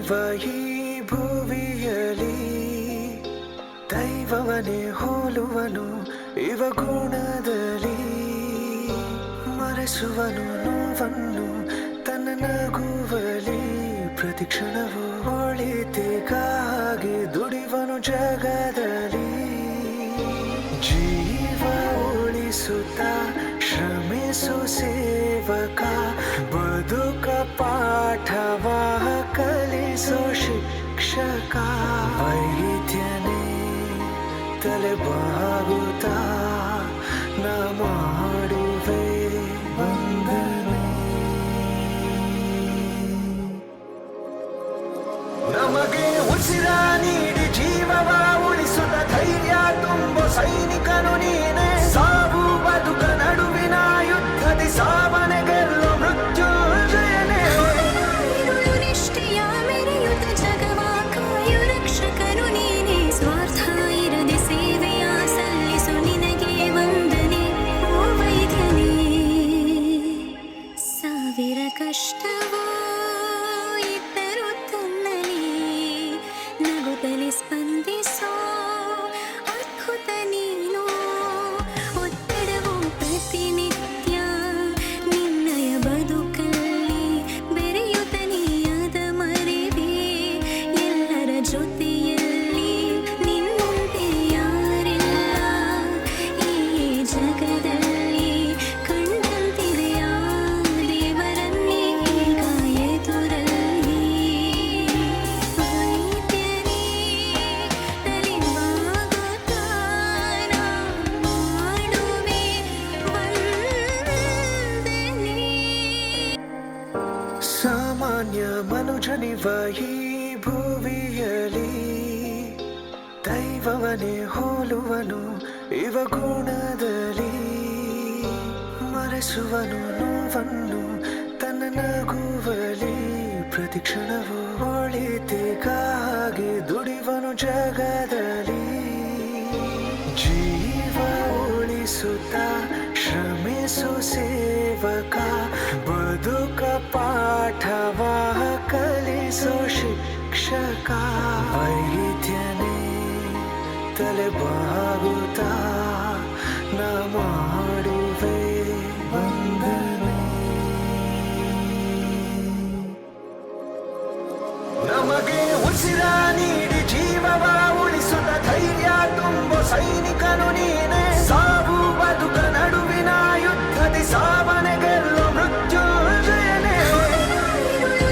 ಜನಿವ ಈ ಭುವಿಯಲಿ ದೈವವನೇ ಹೋಲುವನು ಇವ ಗುಣದಲ್ಲಿ ಮರೆಸುವನು ನೋವನ್ನು ತನ್ನ ನಗುವಲಿ ಪ್ರತಿಕ್ಷಣವು ಒಳಿತಿಗಾಗಿ ದುಡಿವನು ಜಗದಲ್ಲಿ ಜೀವ ಉಳಿಸುತ್ತ ಶ್ರಮಿಸು ಸೇವಕ ಬದುಕ ಪಾಠವ ಕಲಿಸೋ ಶಿಕ್ಷಕ ವೈದ್ಯನೇ ತಲೆ ಬಾಗುತ್ತಾ ನಾ ಮಾಡುವೆ ವಂದನೆ. ನಮಗೆ ಉಸಿರ ನೀಡಿ ಜೀವವ ಉಳಿಸುತ್ತ ಧೈರ್ಯ ತುಂಬೋ ಸೈನಿಕನು ನೀನೆ. ಸಾವು ಬದುಕ ನಡುವಿನ ಯುದ್ಧದಿ ಸಾವನೆ ಗೆಲ್ಲೋ ಮೃತ್ಯುಂಜಯನೇ. ನಿಷ್ಠೆಯ ಮೆರೆಯುತ್ತ ಜಗವ ಕಾಯು ರಕ್ಷಕನು ನೀನೆ. ಸ್ವಾರ್ಥ ಇರದೆ ಸೇವೆಯ ಸಲ್ಲಿಸು ನಿನಗೆ ವಂದನೆ ಓ ವೈದ್ಯನೇ. ಸಾವಿರ ಕಷ್ಟವೋ ಇದ್ದರೂ ತನ್ನಲಿ ನಗುತ್ತಲಿ ಸ್ಪಂದಿಸೋ ಅದ್ಭುತ ನೀನು. ಒತ್ತಡವು ಪ್ರತಿನಿತ್ಯ ನಿನ್ನಯ ಬದುಕಲ್ಲಿ ಬೆರೆಯುತ್ತ ನೀಯದ ಮರೆವೆ. ಎಲ್ಲರ ಜೊತೆಯಲ್ಲಿ ನಿನ್ನಂತೆ ಯಾರಿಲ್ಲ ಈ ಜಗದಲ್ಲಿ. ಕಂಡಂತಿದೆಯ ದೇವರನ್ನೇ ಈಗ ಎದುರಲ್ಲಿ. ವೈದ್ಯನೇ ತಲೆಬಾಗುತ್ತಾ ನಾ ಮಾಡುವೆ ವಂದನೆ. ಸಾಮಾನ್ಯ ಮನುಜನಿವ ಈ ಭುವಿಯಲಿ ದೈವವನೇ ಹೋಲುವನು ಇವ ಗುಣದಲ್ಲಿ ಮರೆಸುವನು ನೋವನ್ನು ತನ್ನ ನಗುವಲಿ ಪ್ರತಿಕ್ಷಣವು ಒಳಿತಿಗಾಗಿ ದುಡಿವನು ಜಗದಲ್ಲಿ ಜೀವ ಉಳಿಸುತ್ತ ಶ್ರಮಿಸು ಸೇವಕ ಬದುಕ ಪಾಠವ ಕಲಿಸೋ ಶಿಕ್ಷಕ ವೈದ್ಯನೇ ತಲೆ ಬಾಗುತ್ತಾ ನಾ ಮಾಡುವೆ ವಂದನೆ. ನಮಗೆ ಉಸಿರ ನೀಡಿ ಜೀವವ ಉಳಿಸುತ್ತ ಧೈರ್ಯ ತುಂಬೋ ಸೈನಿಕನು ನೀನೆ. ಸಾವು ಬದುಕ ನಡುವಿನ ಯುದ್ಧದಿ ಸಾವನೆ ಗೆಲ್ಲೋ ಮೃತ್ಯುಂಜಯನೇ.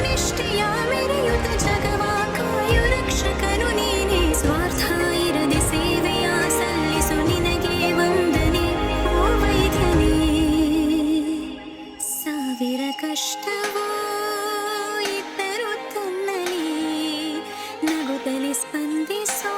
ನಿಷ್ಠೆಯ ಮೆರೆಯುತ್ತ ಜಗವ ಕಾಯು ರಕ್ಷಕನು ನೀನೆ. ಸ್ವಾರ್ಥ ಇರದೆ ಸೇವೆಯ ಸಲ್ಲಿಸು ನಿನಗೆ ವಂದನೆ ಓ ವೈದ್ಯನೇ. ಸಾವಿರ ಕಷ್ಟವೋ ಇದ್ದರೂ ತನ್ನಲಿ ನಗುತ್ತಲಿ ಸ್ಪಂದಿಸೋ